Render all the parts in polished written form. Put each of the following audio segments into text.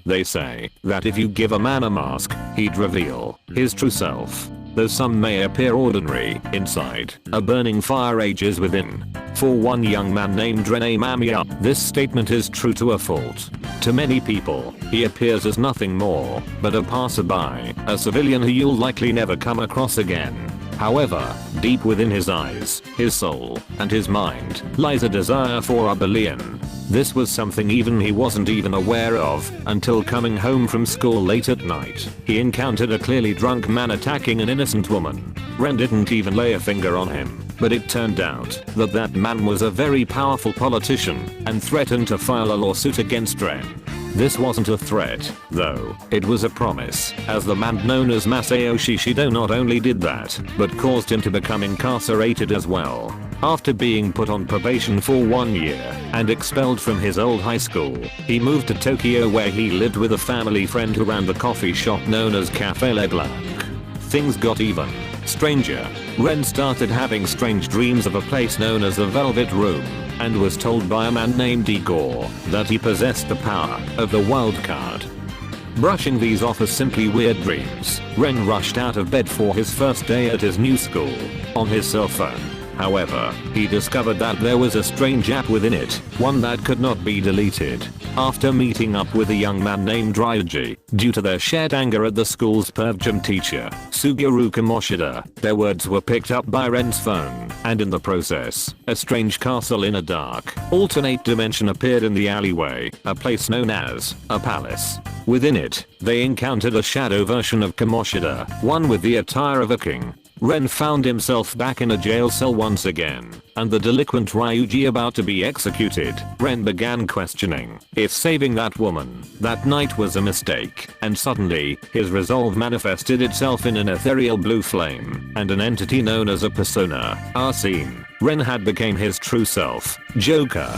They say that if you give a man a mask, he'd reveal his true self. Though some may appear ordinary, inside, a burning fire rages within. For one young man named Rene Mamia, this statement is true to a fault. To many people, he appears as nothing more but a passerby, a civilian who you'll likely never come across again. However, deep within his eyes, his soul, and his mind lies a desire for rebellion. This was something even he wasn't even aware of until coming home from school late at night. He encountered a clearly drunk man attacking an innocent woman. Ren didn't even lay a finger on him, but it turned out that that man was a very powerful politician and threatened to file a lawsuit against Ren. This wasn't a threat, though, it was a promise, as the man known as Masayoshi Shido not only did that, but caused him to become incarcerated as well. After being put on probation for 1 year and expelled from his old high school, he moved to Tokyo where he lived with a family friend who ran the coffee shop known as Café Le Blanc. Things got even stranger. Ren started having strange dreams of a place known as the Velvet Room, and was told by a man named Igor that he possessed the power of the wild card. Brushing these off as simply weird dreams, Ren rushed out of bed for his first day at his new school on his cell phone. However, he discovered that there was a strange app within it, one that could not be deleted. After meeting up with a young man named Ryuji, due to their shared anger at the school's perv gym teacher, Suguru Kamoshida, their words were picked up by Ren's phone, and in the process, a strange castle in a dark, alternate dimension appeared in the alleyway, a place known as a palace. Within it, they encountered a shadow version of Kamoshida, one with the attire of a king. Ren found himself back in a jail cell once again, and the delinquent Ryuji about to be executed. Ren began questioning if saving that woman that night was a mistake, and suddenly, his resolve manifested itself in an ethereal blue flame and an entity known as a persona, Arsene. Ren had become his true self, Joker.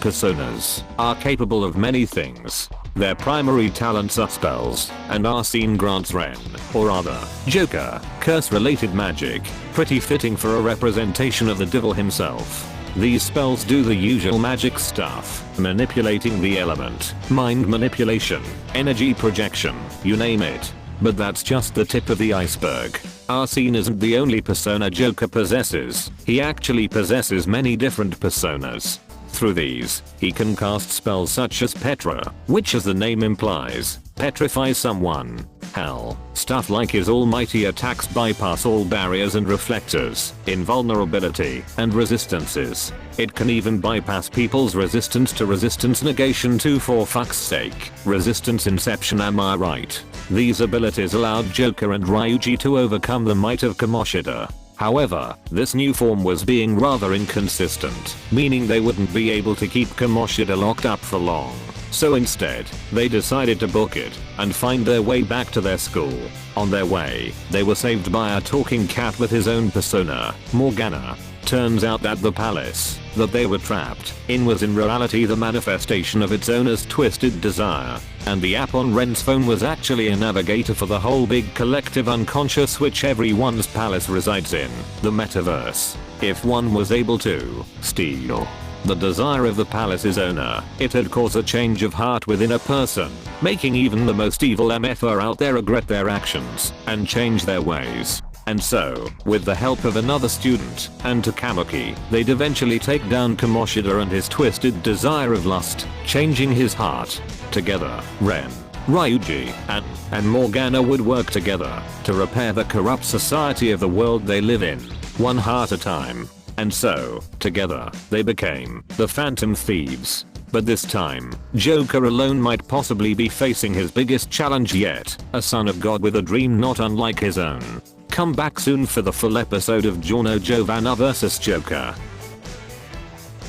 Personas are capable of many things. Their primary talents are spells, and Arsene grants Ren, or rather, Joker, curse-related magic, pretty fitting for a representation of the devil himself. These spells do the usual magic stuff, manipulating the element, mind manipulation, energy projection, you name it. But that's just the tip of the iceberg. Arsene isn't the only persona Joker possesses, he actually possesses many different personas. Through these, he can cast spells such as Petra, which as the name implies, petrifies someone. Hell, stuff like his almighty attacks bypass all barriers and reflectors, invulnerability, and resistances. It can even bypass people's resistance to resistance negation too, for fuck's sake. Resistance inception, am I right? These abilities allowed Joker and Ryuji to overcome the might of Kamoshida. However, this new form was being rather inconsistent, meaning they wouldn't be able to keep Kamoshida locked up for long. So instead, they decided to book it and find their way back to their school. On their way, they were saved by a talking cat with his own persona, Morgana. Turns out that the palace that they were trapped in was in reality the manifestation of its owner's twisted desire, and the app on Ren's phone was actually a navigator for the whole big collective unconscious which everyone's palace resides in, the metaverse. If one was able to steal the desire of the palace's owner, it'd cause a change of heart within a person, making even the most evil MFer out there regret their actions and change their ways. And so, with the help of another student and Takamoki, they'd eventually take down Kamoshida and his twisted desire of lust, changing his heart. Together, Ren, Ryuji, and Morgana would work together to repair the corrupt society of the world they live in, one heart at a time. And so, together, they became the Phantom Thieves. But this time, Joker alone might possibly be facing his biggest challenge yet, a son of God with a dream not unlike his own. Come back soon for the full episode of Giorno Giovanna vs Joker.